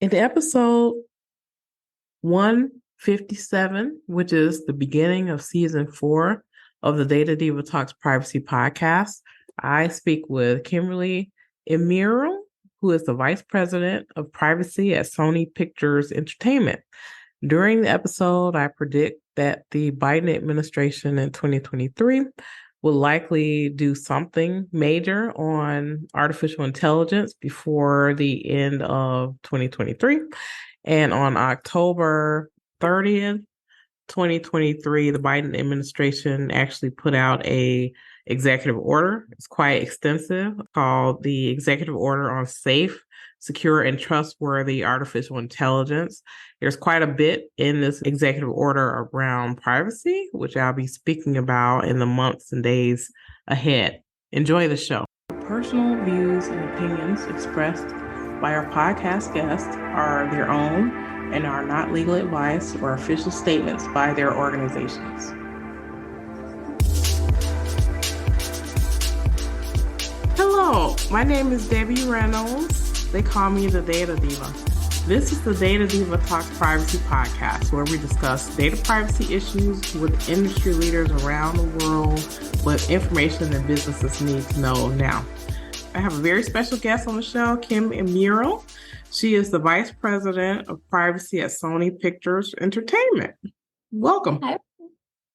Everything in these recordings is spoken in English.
In episode 157, which is the beginning of season 4 of the Data Diva Talks Privacy podcast, I speak with Kimberly Emiru, who is the Vice President of Privacy at Sony Pictures Entertainment. During the episode, I predict that the Biden administration in 2023 will likely do something major on artificial intelligence before the end of 2023. And on October 30th, 2023, the Biden administration actually put out a executive order. It's quite extensive, called the Executive Order on Safe, Secure, and Trustworthy Artificial Intelligence. There's quite a bit in this executive order around privacy, which I'll be speaking about in the months and days ahead. Enjoy the show. Personal views and opinions expressed by our podcast guests are their own and are not legal advice or official statements by their organizations. Hello, my name is Debbie Reynolds. They call me the Data Diva. This is the Data Diva Talks Privacy podcast, where we discuss data privacy issues with industry leaders around the world with information that businesses need to know now. I have a very special guest on the show, Kim Emiru. She is the Vice President of Privacy at Sony Pictures Entertainment. Welcome. Hi.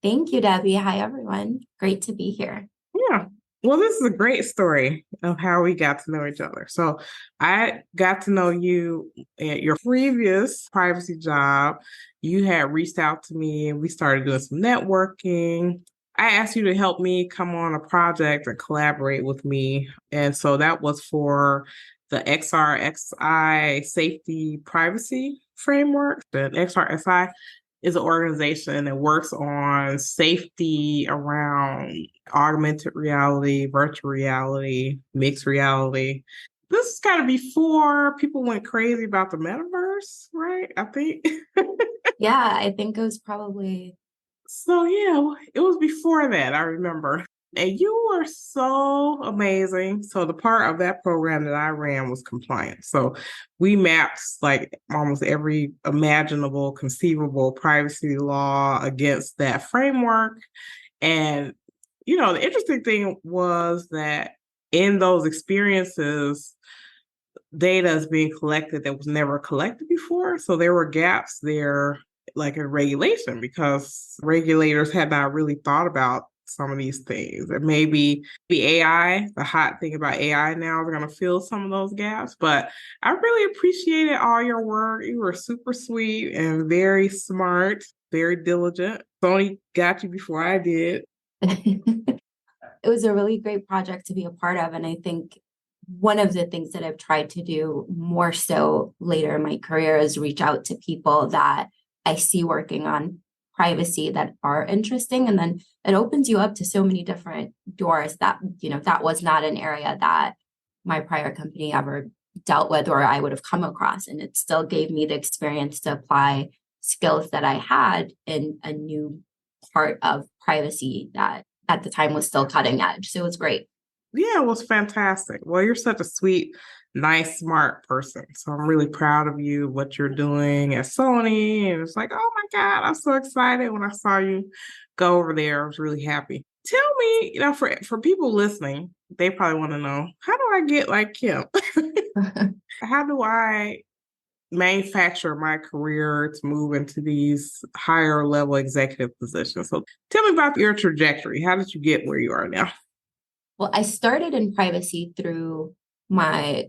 Thank you, Debbie. Hi, everyone. Great to be here. Yeah. Well, this is a great story of how we got to know each other. So I got to know you at your previous privacy job. You had reached out to me and we started doing some networking. I asked you to help me come on a project and collaborate with me. And so that was for the XRXI Safety Privacy Framework. The XRXI is an organization that works on safety around augmented reality, virtual reality, mixed reality. This is kind of before people went crazy about the metaverse, right? I think. Yeah, I think it was probably... So yeah, it was before that, I remember. And you were so amazing. So the part of that program that I ran was compliance. So we mapped like almost every imaginable, conceivable privacy law against that framework. And, you know, the interesting thing was that in those experiences, data is being collected that was never collected before. So there were gaps there, like in regulation, because regulators had not really thought about some of these things. And maybe the AI, the hot thing about AI now, is going to fill some of those gaps. But I really appreciated all your work. You were super sweet and very smart, very diligent. Sony got you before I did. It was a really great project to be a part of. And I think one of the things that I've tried to do more so later in my career is reach out to people that I see working on privacy that are interesting. And then it opens you up to so many different doors that, you know, that was not an area that my prior company ever dealt with or I would have come across. And it still gave me the experience to apply skills that I had in a new part of privacy that at the time was still cutting edge. So it was great. Yeah, it was fantastic. Well, you're such a sweet, nice, smart person. So I'm really proud of you, what you're doing at Sony. And it's like, oh my God, I'm so excited when I saw you go over there. I was really happy. Tell me, you know, for people listening, they probably want to know, how do I get like Kim? How do I manufacture my career to move into these higher level executive positions? So tell me about your trajectory. How did you get where you are now? Well, I started in privacy through my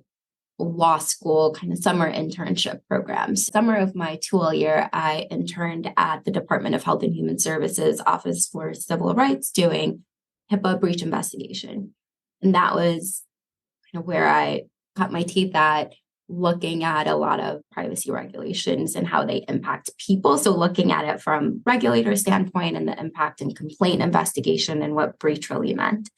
law school kind of summer internship programs. Summer of my 2 year, I interned at the Department of Health and Human Services Office for Civil Rights doing HIPAA breach investigation. And that was kind of where I cut my teeth at looking at a lot of privacy regulations and how they impact people. So looking at it from regulator standpoint and the impact and complaint investigation and what breach really meant.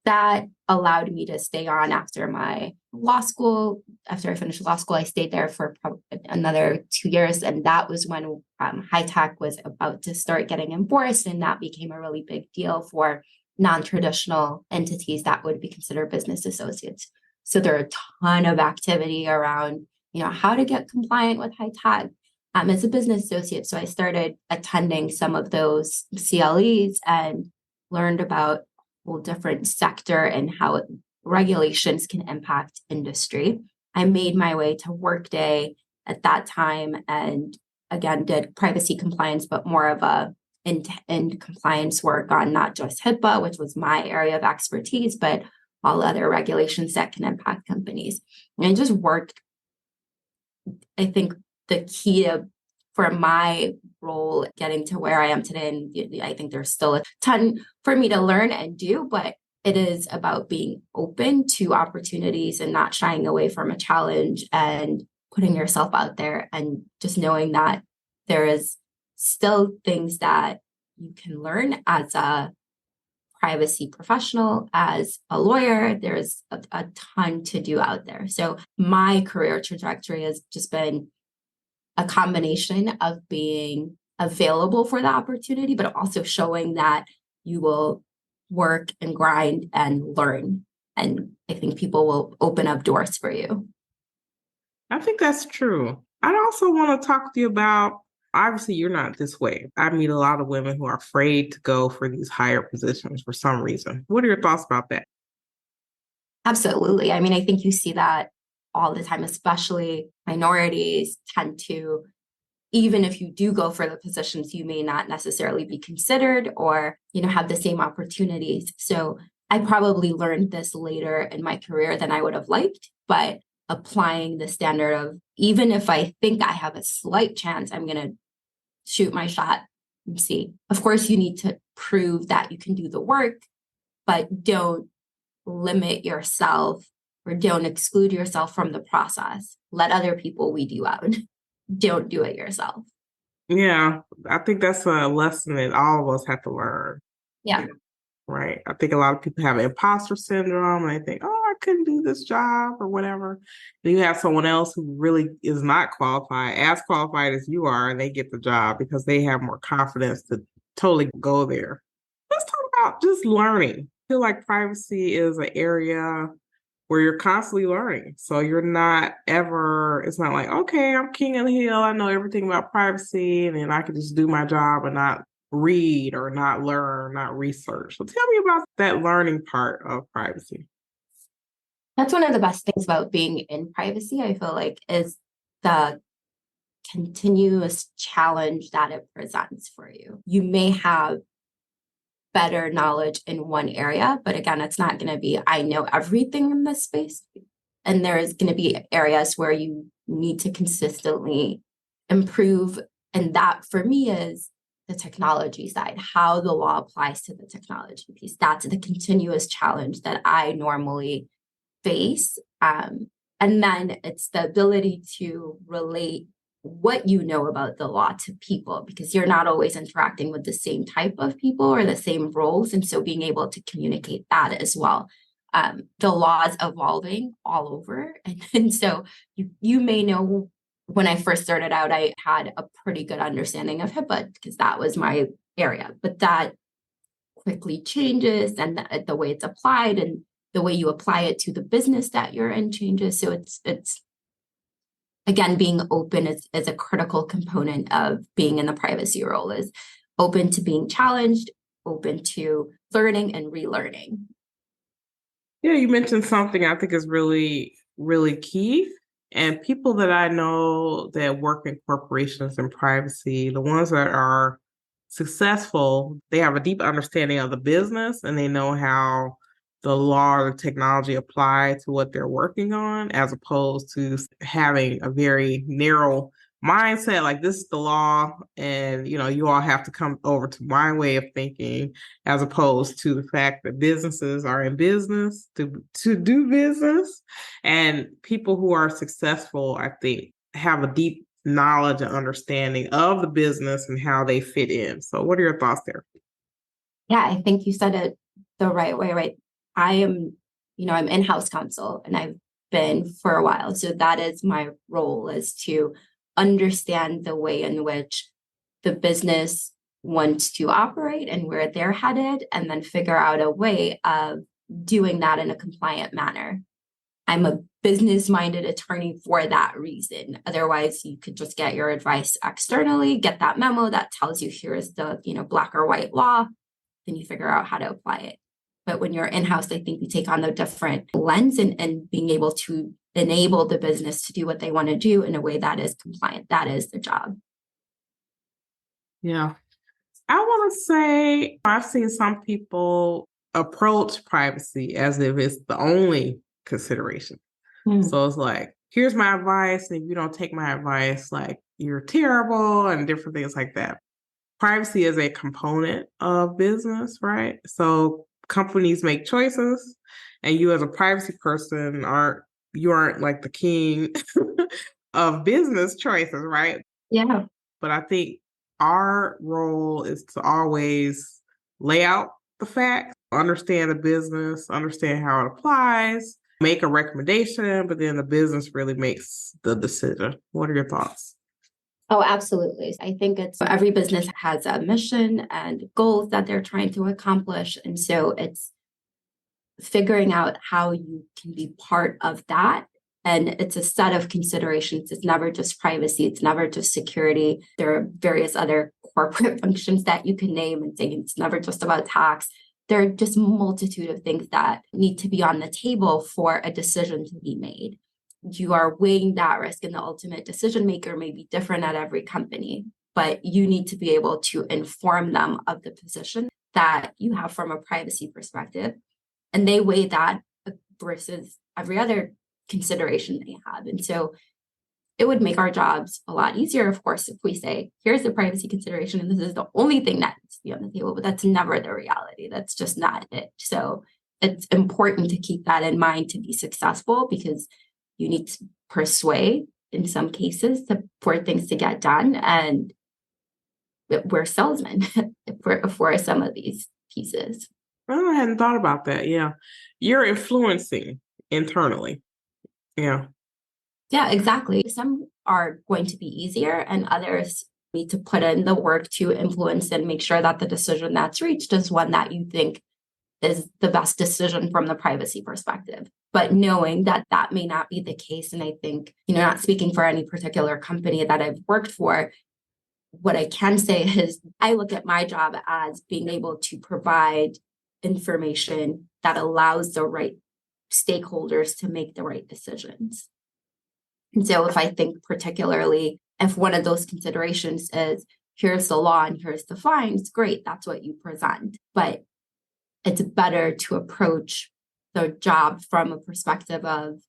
That allowed me to stay on after my law school. After I finished law school, I stayed there for another 2 years. And that was when high tech was about to start getting enforced. And that became a really big deal for non-traditional entities that would be considered business associates. So there are a ton of activity around how to get compliant with high tech as a business associate. So I started attending some of those CLEs and learned about whole different sector and how regulations can impact industry. I made my way to Workday at that time and again did privacy compliance, but more of a end compliance work on not just HIPAA, which was my area of expertise, but all other regulations that can impact companies. And I just worked, I think the key for my role getting to where I am today, and I think there's still a ton for me to learn and do, but it is about being open to opportunities and not shying away from a challenge and putting yourself out there and just knowing that there is still things that you can learn as a privacy professional, as a lawyer. There's a ton to do out there. So my career trajectory has just been a combination of being available for the opportunity, but also showing that you will work and grind and learn. And I think people will open up doors for you. I think that's true. I'd also want to talk to you about, obviously, you're not this way. I meet a lot of women who are afraid to go for these higher positions for some reason. What are your thoughts about that? Absolutely. I mean, I think you see that all the time, especially minorities tend to, even if you do go for the positions, you may not necessarily be considered or, have the same opportunities. So I probably learned this later in my career than I would have liked, but applying the standard of, even if I think I have a slight chance, I'm going to shoot my shot and see. Of course, you need to prove that you can do the work, but don't limit yourself or don't exclude yourself from the process. Let other people weed you out. Don't do it yourself. Yeah, I think that's a lesson that all of us have to learn. Yeah. Right. I think a lot of people have imposter syndrome and they think, oh, I couldn't do this job or whatever. Then you have someone else who really is not qualified, as qualified as you are, and they get the job because they have more confidence to totally go there. Let's talk about just learning. I feel like privacy is an area where you're constantly learning. So you're not ever, it's not like, okay, I'm king of the hill. I know everything about privacy and then I can just do my job and not read or not learn, not research. So tell me about that learning part of privacy. That's one of the best things about being in privacy, I feel like, is the continuous challenge that it presents for you. You may have better knowledge in one area, but again, it's not going to be, I know everything in this space. And there's going to be areas where you need to consistently improve. And that for me is the technology side, how the law applies to the technology piece. That's the continuous challenge that I normally face. And then it's the ability to relate what you know about the law to people, because you're not always interacting with the same type of people or the same roles. And so being able to communicate that as well. The law is evolving all over. And so you may know when I first started out, I had a pretty good understanding of HIPAA because that was my area, but that quickly changes and the way it's applied and the way you apply it to the business that you're in changes. So it's again, being open is a critical component of being in the privacy role, is open to being challenged, open to learning and relearning. Yeah, you mentioned something I think is really, really key. And people that I know that work in corporations and privacy, the ones that are successful, they have a deep understanding of the business and they know how the law or technology apply to what they're working on, as opposed to having a very narrow mindset, like this is the law, and you all have to come over to my way of thinking, as opposed to the fact that businesses are in business to do business. And people who are successful, I think, have a deep knowledge and understanding of the business and how they fit in. So what are your thoughts there? Yeah, I think you said it the right way, right? I am, I'm in-house counsel and I've been for a while. So that is my role, is to understand the way in which the business wants to operate and where they're headed, and then figure out a way of doing that in a compliant manner. I'm a business-minded attorney for that reason. Otherwise, you could just get your advice externally, get that memo that tells you here's the, black or white law, then you figure out how to apply it. But when you're in-house, I think you take on a different lens and being able to enable the business to do what they want to do in a way that is compliant. That is the job. Yeah. I want to say I've seen some people approach privacy as if it's the only consideration. So it's like, here's my advice, and if you don't take my advice, like you're terrible and different things like that. Privacy is a component of business, right? So companies make choices, and you as a privacy person aren't like the king of business choices, right? Yeah. But I think our role is to always lay out the facts, understand the business, understand how it applies, make a recommendation, but then the business really makes the decision. What are your thoughts? Oh, absolutely. I think every business has a mission and goals that they're trying to accomplish. And so it's figuring out how you can be part of that. And it's a set of considerations. It's never just privacy. It's never just security. There are various other corporate functions that you can name and say it's never just about tax. There are just a multitude of things that need to be on the table for a decision to be made. You are weighing that risk, and the ultimate decision maker may be different at every company, but you need to be able to inform them of the position that you have from a privacy perspective. And they weigh that versus every other consideration they have. And so it would make our jobs a lot easier, of course, if we say, here's the privacy consideration, and this is the only thing that needs to be on the table, but that's never the reality. That's just not it. So it's important to keep that in mind to be successful, because you need to persuade in some cases for things to get done. And we're salesmen for some of these pieces. Oh, I hadn't thought about that. Yeah. You're influencing internally. Yeah. Yeah, exactly. Some are going to be easier, and others need to put in the work to influence and make sure that the decision that's reached is one that you think is the best decision from the privacy perspective. But knowing that that may not be the case, and I think, not speaking for any particular company that I've worked for, what I can say is I look at my job as being able to provide information that allows the right stakeholders to make the right decisions. And so if I think particularly if one of those considerations is here's the law and here's the fines, great, that's what you present. But it's better to approach the job from a perspective of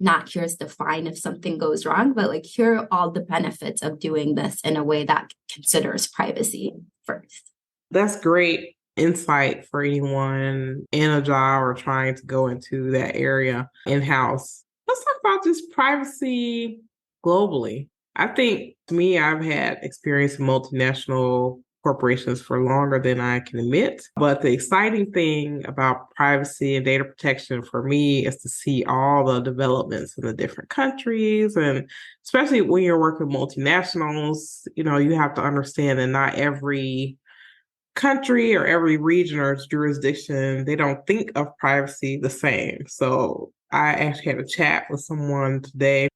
not here's the fine if something goes wrong, but like here are all the benefits of doing this in a way that considers privacy first. That's great insight for anyone in a job or trying to go into that area in-house. Let's talk about just privacy globally. I think to me, I've had experience in multinational corporations for longer than I can admit. But the exciting thing about privacy and data protection for me is to see all the developments in the different countries. And especially when you're working with multinationals, you have to understand that not every country or every region or jurisdiction, they don't think of privacy the same. So I actually had a chat with someone today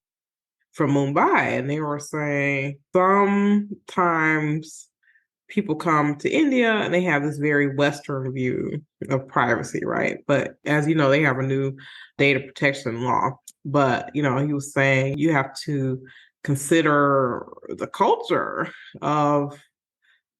from Mumbai, and they were saying sometimes people come to India and they have this very Western view of privacy, right? But as you know, they have a new data protection law. But, he was saying you have to consider the culture of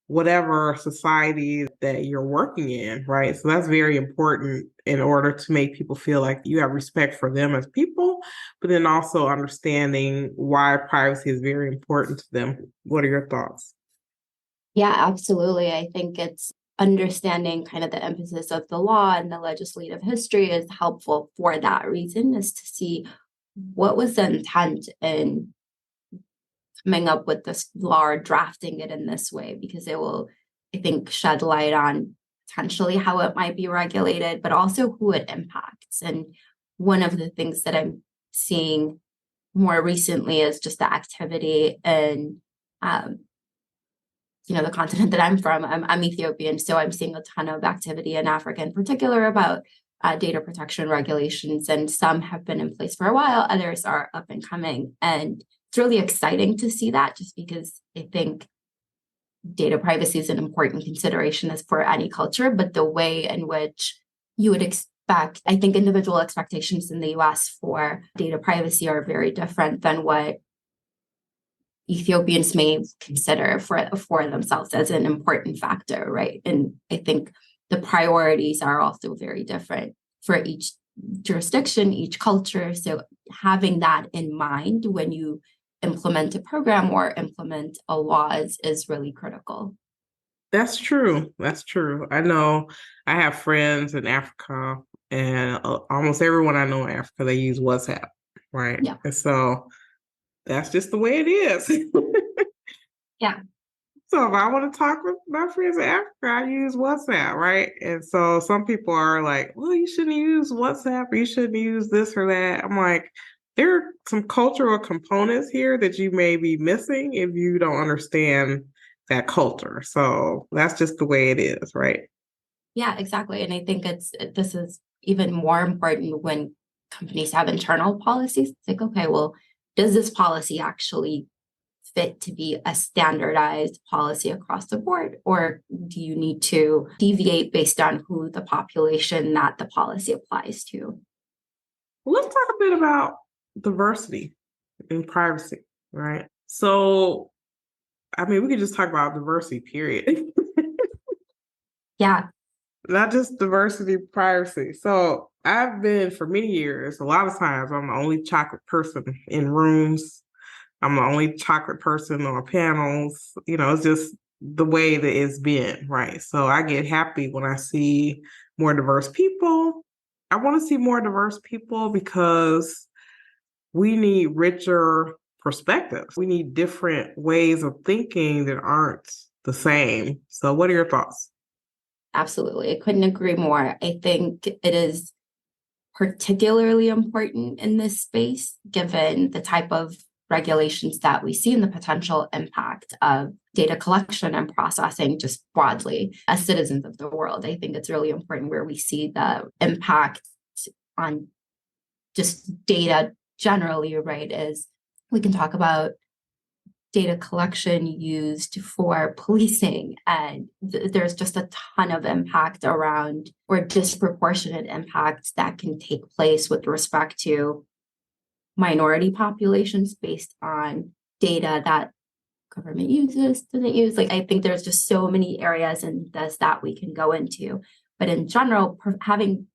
whatever society that you're working in, right? So that's very important in order to make people feel like you have respect for them as people, but then also understanding why privacy is very important to them. What are your thoughts? Yeah, absolutely. I think it's understanding kind of the emphasis of the law and the legislative history is helpful for that reason, is to see what was the intent in coming up with this law or drafting it in this way, because it will, I think, shed light on potentially how it might be regulated, but also who it impacts. And one of the things that I'm seeing more recently is just the activity in the continent that I'm from. I'm Ethiopian, so I'm seeing a ton of activity in Africa in particular about data protection regulations, and some have been in place for a while, others are up and coming. And it's really exciting to see that, just because I think data privacy is an important consideration as for any culture, but the way in which you would expect, I think individual expectations in the US for data privacy are very different than what Ethiopians may consider for themselves as an important factor, right? And I think the priorities are also very different for each jurisdiction, each culture. So having that in mind when you implement a program or implement a law is really critical. That's true. That's true. I know I have friends in Africa, and almost everyone I know in Africa, they use WhatsApp, right? Yeah. And so that's just the way it is. Yeah. So if I want to talk with my friends in Africa, I use WhatsApp, right? And so some people are like, well, you shouldn't use WhatsApp, or you shouldn't use this or that. I'm like, there are some cultural components here that you may be missing if you don't understand that culture. So that's just the way it is, right? Yeah, exactly. And I think this is even more important when companies have internal policies. It's like, okay, well, does this policy actually fit to be a standardized policy across the board? Or do you need to deviate based on who the population that the policy applies to? Let's talk a bit about diversity and privacy, right? So, I mean, we could just talk about diversity, period. Yeah. Not just diversity, privacy. So I've been for many years, a lot of times I'm the only chocolate person in rooms. I'm the only chocolate person on panels. It's just the way that it's been, right? So I get happy when I see more diverse people. I want to see more diverse people because we need richer perspectives. We need different ways of thinking that aren't the same. So what are your thoughts? Absolutely. I couldn't agree more. I think it is particularly important in this space, given the type of regulations that we see and the potential impact of data collection and processing just broadly as citizens of the world. I think it's really important where we see the impact on just data generally, right? Is we can talk about data collection used for policing, and there's just a ton of impact around, or disproportionate impacts that can take place with respect to minority populations based on data that government uses, doesn't use. Like, I think there's just so many areas in this that we can go into, but in general, having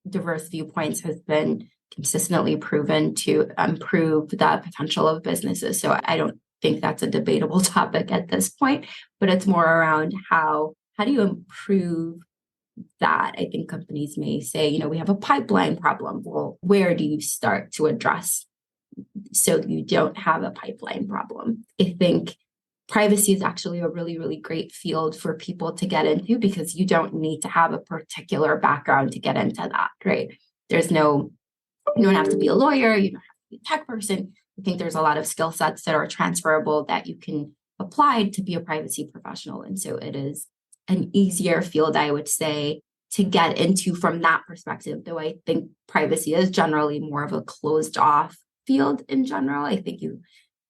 diverse viewpoints has been consistently proven to improve the potential of businesses. So I don't think that's a debatable topic at this point, but it's more around how do you improve that? I think companies may say, we have a pipeline problem. Well, where do you start to address so you don't have a pipeline problem? I think privacy is actually a really, really great field for people to get into, because you don't need to have a particular background to get into that, right? You don't have to be a lawyer, you don't have to be a tech person. I think there's a lot of skill sets that are transferable that you can apply to be a privacy professional. And so it is an easier field, I would say, to get into from that perspective, though I think privacy is generally more of a closed off field in general. I think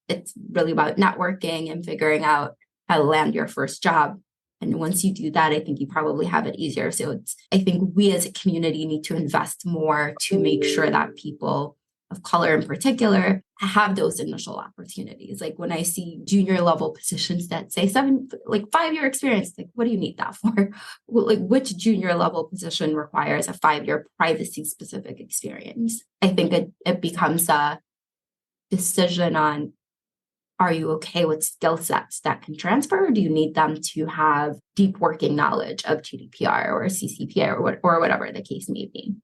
it's really about networking and figuring how to land your first job. And once you do that, I think you probably have it easier. So I think we as a community need to invest more to make sure that people of color in particular have those initial opportunities. Like when I see junior level positions that say 5-year experience, like, what do you need that for? Like, which junior level position requires a 5-year privacy specific experience? I think it becomes a decision on, are you okay with skill sets that can transfer, or do you need them to have deep working knowledge of GDPR or CCPA or whatever the case may be?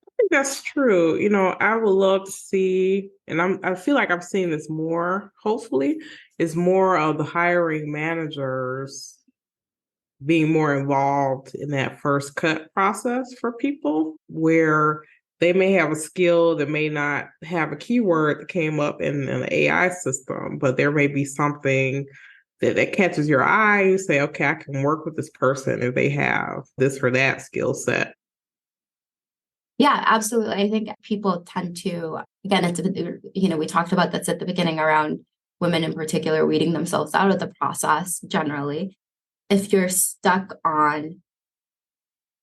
I think that's true. I would love to see, and I feel like I'm seeing this more, hopefully, is more of the hiring managers being more involved in that first cut process for people, where they may have a skill that may not have a keyword that came up in an AI system, but there may be something that catches your eye. You say, okay, I can work with this person if they have this or that skill set. Yeah, absolutely. I think people tend to, again, we talked about this at the beginning around women in particular weeding themselves out of the process generally. If you're stuck on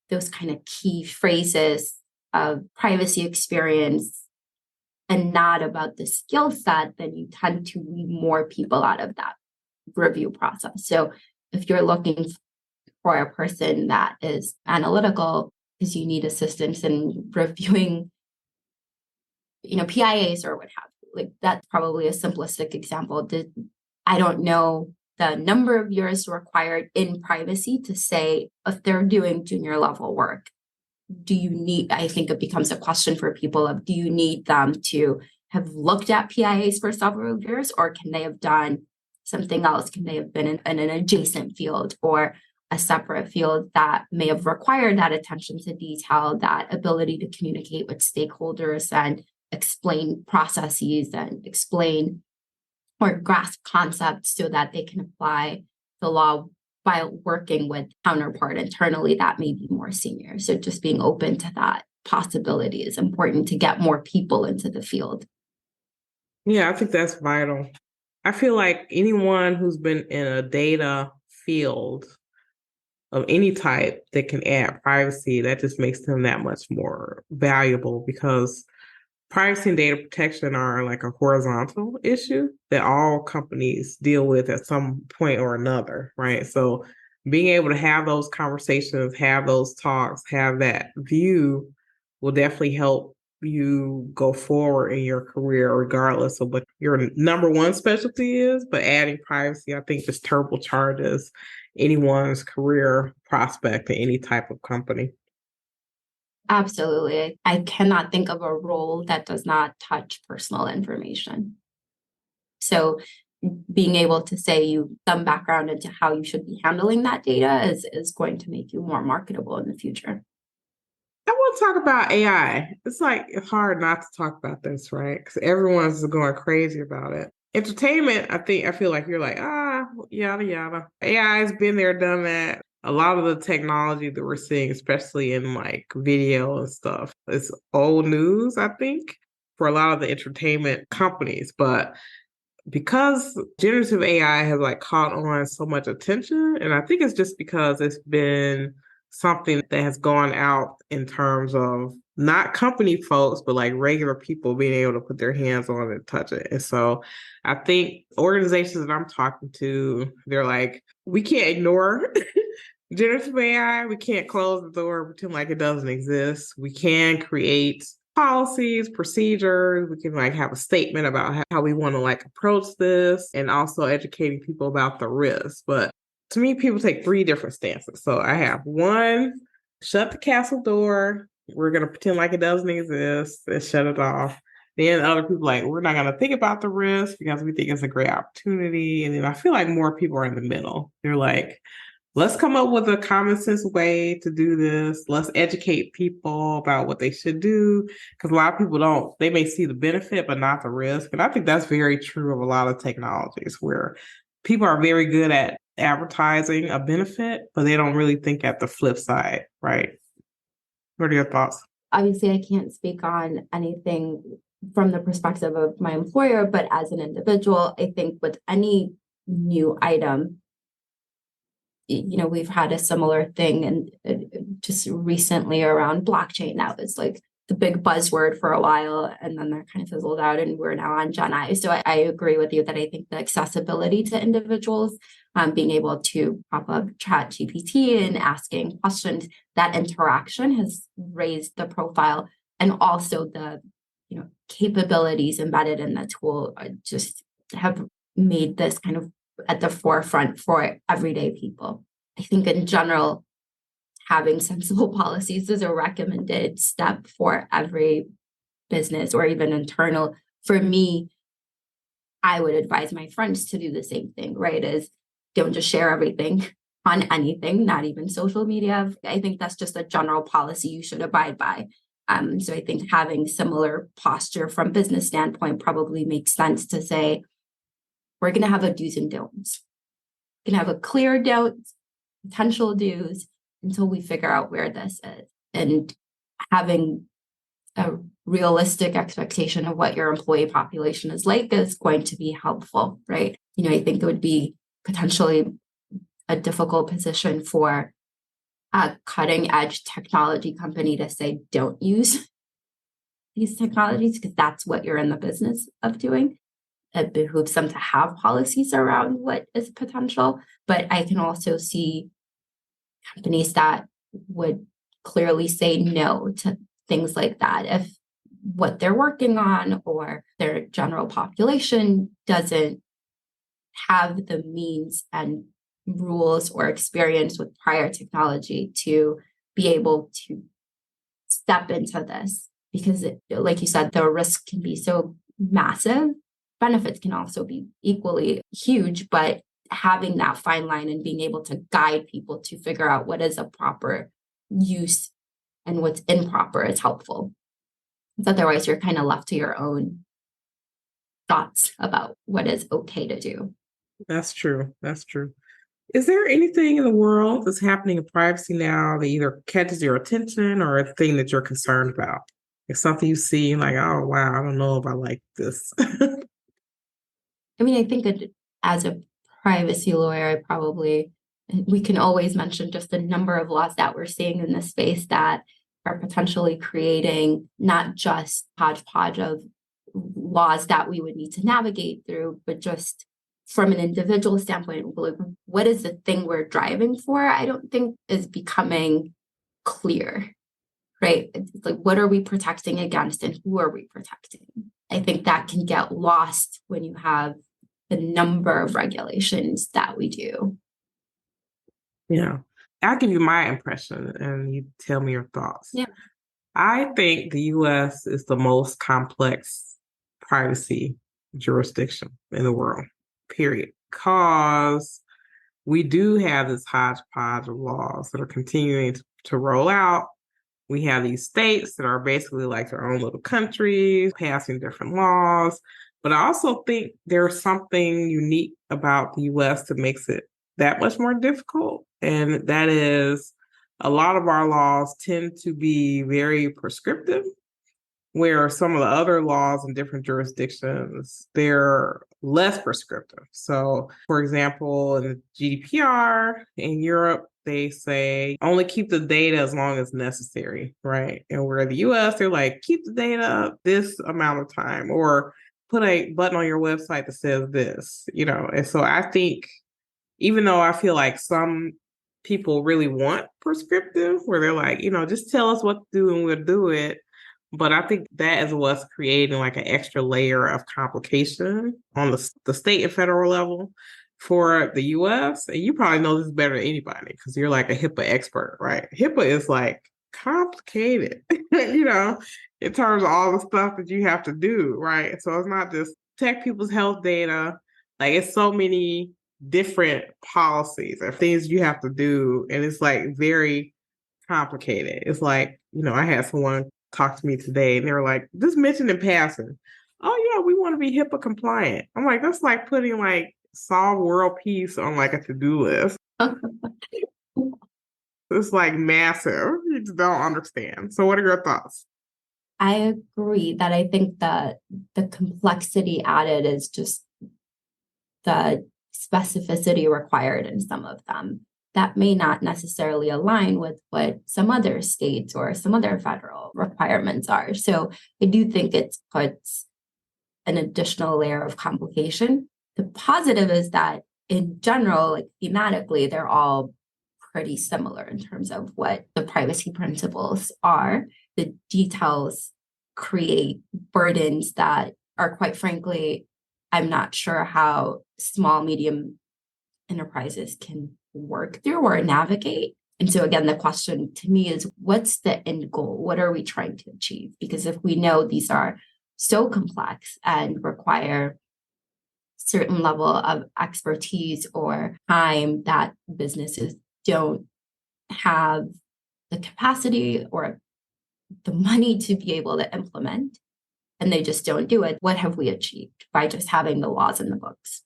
those kind of key phrases of privacy experience and not about the skill set, then you tend to weed more people out of that review process. So if you're looking for a person that is analytical because you need assistance in reviewing, PIAs or what have you, like that's probably a simplistic example. I don't know the number of years required in privacy to say if they're doing junior level work. I think it becomes a question for people of, do you need them to have looked at PIAs for several years, or can they have done something else? Can they have been in an adjacent field or a separate field that may have required that attention to detail, that ability to communicate with stakeholders and explain processes and explain or grasp concepts so that they can apply the law by working with counterpart internally that may be more senior. So just being open to that possibility is important to get more people into the field. Yeah, I think that's vital. I feel like anyone who's been in a data field of any type that can add privacy, that just makes them that much more valuable, because privacy and data protection are like a horizontal issue that all companies deal with at some point or another, right? So being able to have those conversations, have those talks, have that view will definitely help you go forward in your career, regardless of what your number one specialty is. But adding privacy, I think, just turbocharges anyone's career prospect in any type of company. Absolutely. I cannot think of a role that does not touch personal information. So being able to say you some background into how you should be handling that data is going to make you more marketable in the future. I want to talk about AI. It's hard not to talk about this, right? Because everyone's going crazy about it. Entertainment, I feel like you're like, yada, yada. AI has been there, done that. A lot of the technology that we're seeing, especially in like video and stuff, is old news, I think, for a lot of the entertainment companies. But because generative AI has like caught on so much attention, and I think it's just because it's been something that has gone out in terms of not company folks, but like regular people being able to put their hands on it and touch it. And so I think organizations that I'm talking to, they're like, we can't ignore generative AI. We can't close the door, pretend like it doesn't exist. We can create policies, procedures. We can like have a statement about how we want to like approach this, and also educating people about the risks. But to me, people take three different stances. So I have one, shut the castle door. We're going to pretend like it doesn't exist and shut it off. Then other people like, we're not going to think about the risk because we think it's a great opportunity. And then I feel like more people are in the middle. They're like, let's come up with a common sense way to do this. Let's educate people about what they should do. Because a lot of people they may see the benefit, but not the risk. And I think that's very true of a lot of technologies, where people are very good at advertising a benefit, but they don't really think at the flip side, right? What are your thoughts? Obviously, I can't speak on anything from the perspective of my employer, but as an individual, I think with any new item, we've had a similar thing, and just recently around blockchain, that was like the big buzzword for a while, and then that kind of fizzled out, and we're now on Gen I. So I agree with you that I think the accessibility to individuals, being able to pop up Chat GPT and asking questions, that interaction has raised the profile, and also the capabilities embedded in the tool just have made this kind of at the forefront for everyday people. I think in general, having sensible policies is a recommended step for every business or even internal. For me, I would advise my friends to do the same thing, right? Is don't just share everything on anything, not even social media. I think that's just a general policy you should abide by. So I think having similar posture from business standpoint probably makes sense to say, we're going to have a do's and don'ts. We're going to have a clear don'ts, potential do's, until we figure out where this is. And having a realistic expectation of what your employee population is like is going to be helpful, right? I think it would be potentially a difficult position for a cutting edge technology company to say, don't use these technologies because that's what you're in the business of doing. It behooves them to have policies around what is potential. But I can also see companies that would clearly say no to things like that if what they're working on or their general population doesn't have the means and rules or experience with prior technology to be able to step into this. Because, like you said, the risk can be so massive. Benefits can also be equally huge, but having that fine line and being able to guide people to figure out what is a proper use and what's improper is helpful. Because otherwise, you're kind of left to your own thoughts about what is okay to do. That's true. That's true. Is there anything in the world that's happening in privacy now that either catches your attention or a thing that you're concerned about? It's something you see like, oh, wow, I don't know if I like this. I mean, I think that as a privacy lawyer, we can always mention just the number of laws that we're seeing in this space that are potentially creating not just hodgepodge of laws that we would need to navigate through, but just from an individual standpoint, like, what is the thing we're driving for? I don't think is becoming clear, right? It's like, what are we protecting against and who are we protecting? I think that can get lost when you have the number of regulations that we do. Yeah. I'll give you my impression and you tell me your thoughts. Yeah. I think the US is the most complex privacy jurisdiction in the world, period. Because we do have this hodgepodge of laws that are continuing to roll out. We have these states that are basically like their own little countries, passing different laws. But I also think there's something unique about the US that makes it that much more difficult. And that is a lot of our laws tend to be very prescriptive, where some of the other laws in different jurisdictions, they're less prescriptive. So, for example, in the GDPR in Europe, they say only keep the data as long as necessary, right? And where the US, they're like, keep the data this amount of time, or put a button on your website that says this, And so I think, even though I feel like some people really want prescriptive, where they're like, just tell us what to do and we'll do it. But I think that is what's creating like an extra layer of complication on the state and federal level for the US. And you probably know this better than anybody because you're like a HIPAA expert, right? HIPAA is like complicated, in terms of all the stuff that you have to do, right? So it's not just protect people's health data. Like it's so many different policies or things you have to do. And it's like very complicated. It's like, I had someone talk to me today and they were like, just mention in passing, oh yeah, we want to be HIPAA compliant. I'm like, that's like putting like solve world peace on like a to-do list. It's like massive. You just don't understand. So what are your thoughts? I agree that I think that the complexity added is just the specificity required in some of them that may not necessarily align with what some other states or some other federal requirements are. So I do think it puts an additional layer of complication. The positive is that in general, like thematically, they're all pretty similar in terms of what the privacy principles are. The details create burdens that are, quite frankly, I'm not sure how small, medium enterprises can work through or navigate. And so again, the question to me is, what's the end goal? What are we trying to achieve? Because if we know these are so complex and require certain level of expertise or time that businesses don't have the capacity or the money to be able to implement, and they just don't do it, what have we achieved by just having the laws in the books?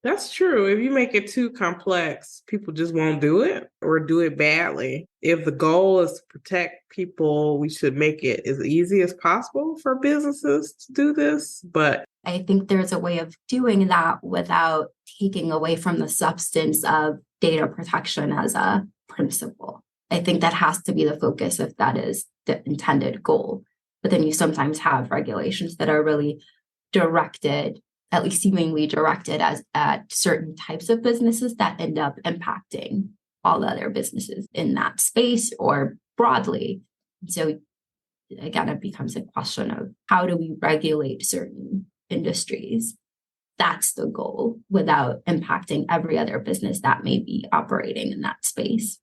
That's true. If you make it too complex, people just won't do it or do it badly. If the goal is to protect people, we should make it as easy as possible for businesses to do this. But I think there's a way of doing that without taking away from the substance of data protection as a principle. I think that has to be the focus if that is the intended goal. But then you sometimes have regulations that are really directed, at least seemingly directed as at certain types of businesses that end up impacting all other businesses in that space or broadly. So again, it becomes a question of how do we regulate certain industries? That's the goal without impacting every other business that may be operating in that space.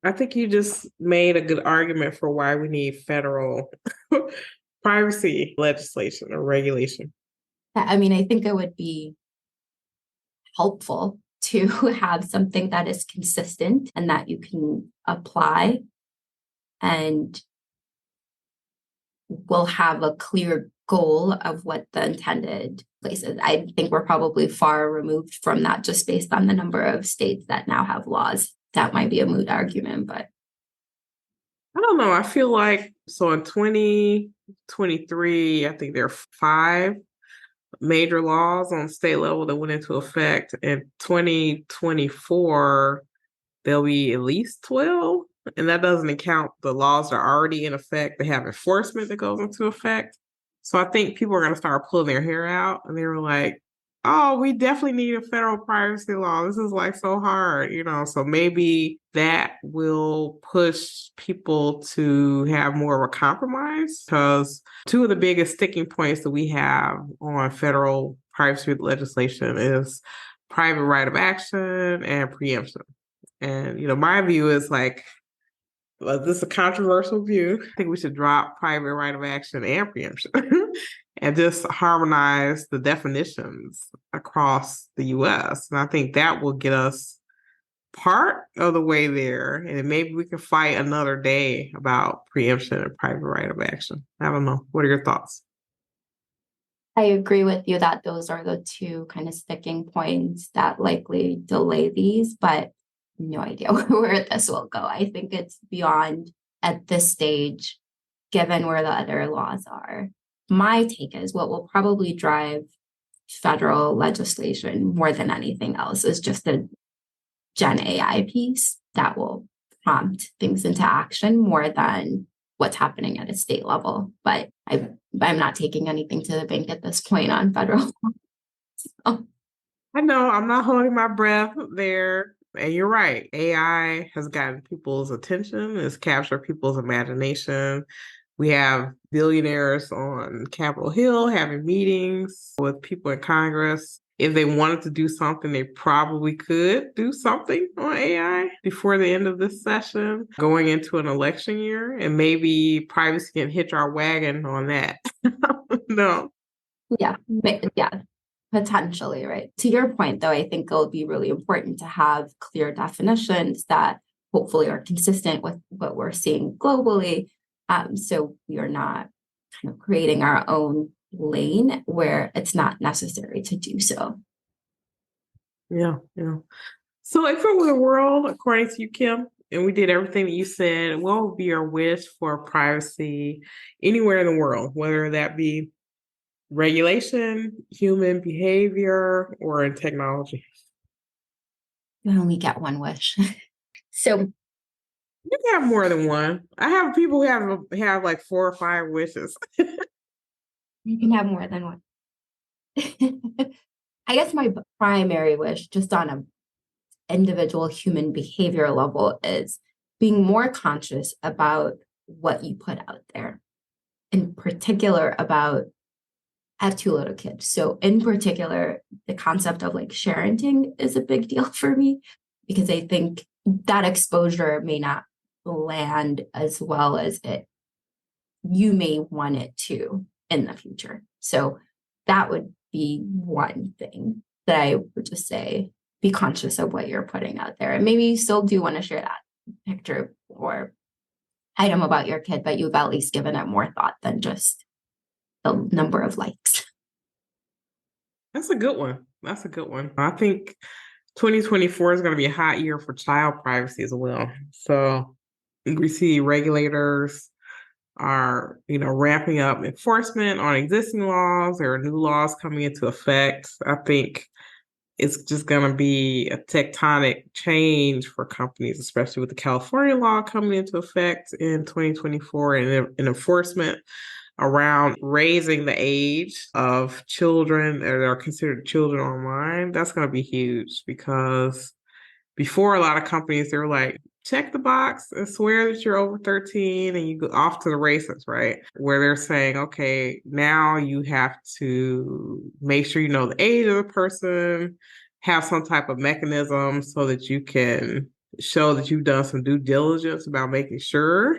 I think you just made a good argument for why we need federal privacy legislation or regulation. I mean, I think it would be helpful to have something that is consistent and that you can apply and will have a clear goal of what the intended place is. I think we're probably far removed from that just based on the number of states that now have laws. That might be a moot argument, but I don't know. I feel like so in 2023, I think there are 5 major laws on state level that went into effect. In 2024, there'll be at least 12. And that doesn't account the laws that are already in effect. They have enforcement that goes into effect. So I think people are going to start pulling their hair out and they were like, oh, we definitely need a federal privacy law. This is like so hard, So maybe that will push people to have more of a compromise because 2 of the biggest sticking points that we have on federal privacy legislation is private right of action and preemption. And, my view is like, this is a controversial view. I think we should drop private right of action and preemption and just harmonize the definitions across the US. And I think that will get us part of the way there. And maybe we can fight another day about preemption and private right of action. I don't know. What are your thoughts? I agree with you that those are the 2 kind of sticking points that likely delay these, but no idea where this will go. I think it's beyond at this stage, given where the other laws are. My take is what will probably drive federal legislation more than anything else is just the Gen AI piece that will prompt things into action more than what's happening at a state level. But I'm not taking anything to the bank at this point on federal. So. I know I'm not holding my breath there. And you're right. AI has gotten people's attention, has captured people's imagination. We have billionaires on Capitol Hill having meetings with people in Congress. If they wanted to do something, they probably could do something on AI before the end of this session, going into an election year, and maybe privacy can hitch our wagon on that. No. Yeah, potentially, right? To your point, though, I think it'll be really important to have clear definitions that hopefully are consistent with what we're seeing globally. So we are not kind of creating our own lane where it's not necessary to do so. Yeah, yeah. So if it were the world, according to you, Kim, and we did everything that you said, what would be your wish for privacy anywhere in the world, whether that be regulation, human behavior, or in technology? You only get one wish. So You can have more than one. I have people who have like 4 or 5 wishes. you can have more than one. I guess my primary wish, just on an individual human behavior level, is being more conscious about what you put out there, in particular about I have 2 little kids. So in particular, the concept of like sharing is a big deal for me because I think that exposure may not land as well as you may want it to in the future. So that would be one thing that I would just say, be conscious of what you're putting out there. And maybe you still do want to share that picture or item about your kid, but you've at least given it more thought than just the number of likes. That's a good one. That's a good one. I think 2024 is going to be a hot year for child privacy as well. So we see regulators are, ramping up enforcement on existing laws. There are new laws coming into effect. I think it's just going to be a tectonic change for companies, especially with the California law coming into effect in 2024 and enforcement around raising the age of children that are considered children online. That's going to be huge because before, a lot of companies, they were like, check the box and swear that you're over 13 and you go off to the races, right? Where they're saying, okay, now you have to make sure you know the age of the person, have some type of mechanism so that you can show that you've done some due diligence about making sure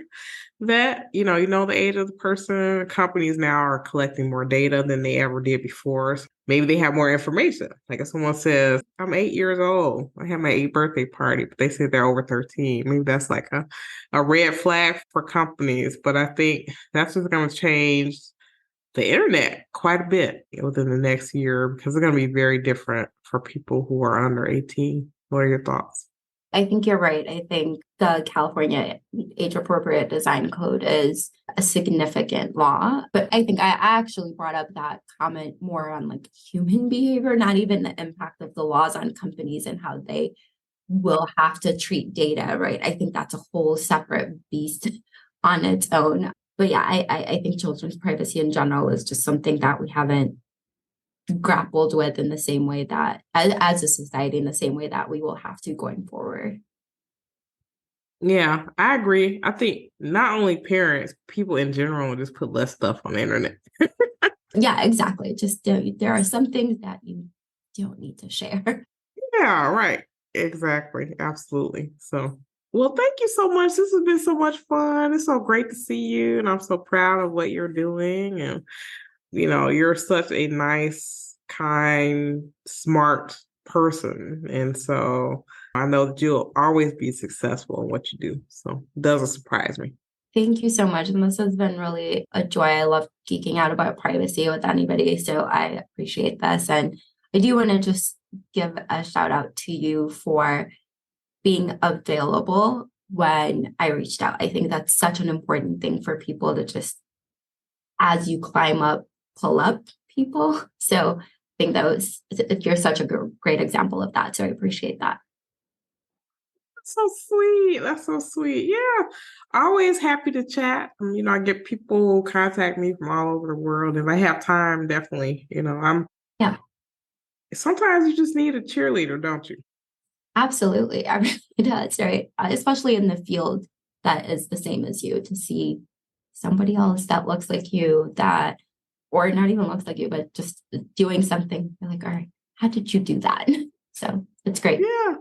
that you know the age of the person. Companies now are collecting more data than they ever did before. So maybe they have more information. Like if someone says, I'm 8 years old, I had my 8th birthday party, but they say they're over 13. Maybe that's like a red flag for companies. But I think that's just going to change the internet quite a bit within the next year because it's going to be very different for people who are under 18. What are your thoughts? I think you're right. I think the California age appropriate design code is a significant law. But I think I actually brought up that comment more on like human behavior, not even the impact of the laws on companies and how they will have to treat data, right? I think that's a whole separate beast on its own. But yeah, I think children's privacy in general is just something that we haven't grappled with in the same way that as a society, in the same way that we will have to going forward. Yeah, I agree. I think not only parents, people in general just put less stuff on the internet. Yeah, exactly. Just there are some things that you don't need to share. Yeah, right. Exactly. Absolutely. So, well, thank you so much. This has been so much fun. It's so great to see you, and I'm so proud of what you're doing. And, you're such a nice, kind, smart person. And so I know that you'll always be successful in what you do. So it doesn't surprise me. Thank you so much. And this has been really a joy. I love geeking out about privacy with anybody. So I appreciate this. And I do want to just give a shout out to you for being available when I reached out. I think that's such an important thing for people to just, as you climb up, pull up people. So I think you're such a great example of that. So I appreciate that. So sweet. That's so sweet. Yeah. Always happy to chat. I get people contact me from all over the world. If I have time, definitely, Yeah, sometimes you just need a cheerleader, don't you? absolutely. I really does, right? Especially in the field that is the same as you, to see somebody else that looks like you, that, or not even looks like you, but just doing something. You're like, all right, how did you do that? So it's great. Yeah.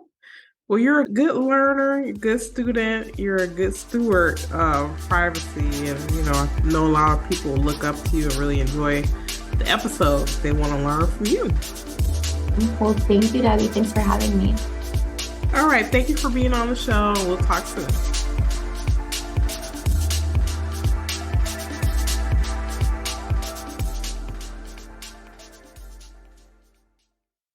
Well, you're a good learner, you're a good student, you're a good steward of privacy. And, I know a lot of people look up to you and really enjoy the episodes. They want to learn from you. Well, thank you, Debbie. Thanks for having me. All right. Thank you for being on the show. We'll talk soon.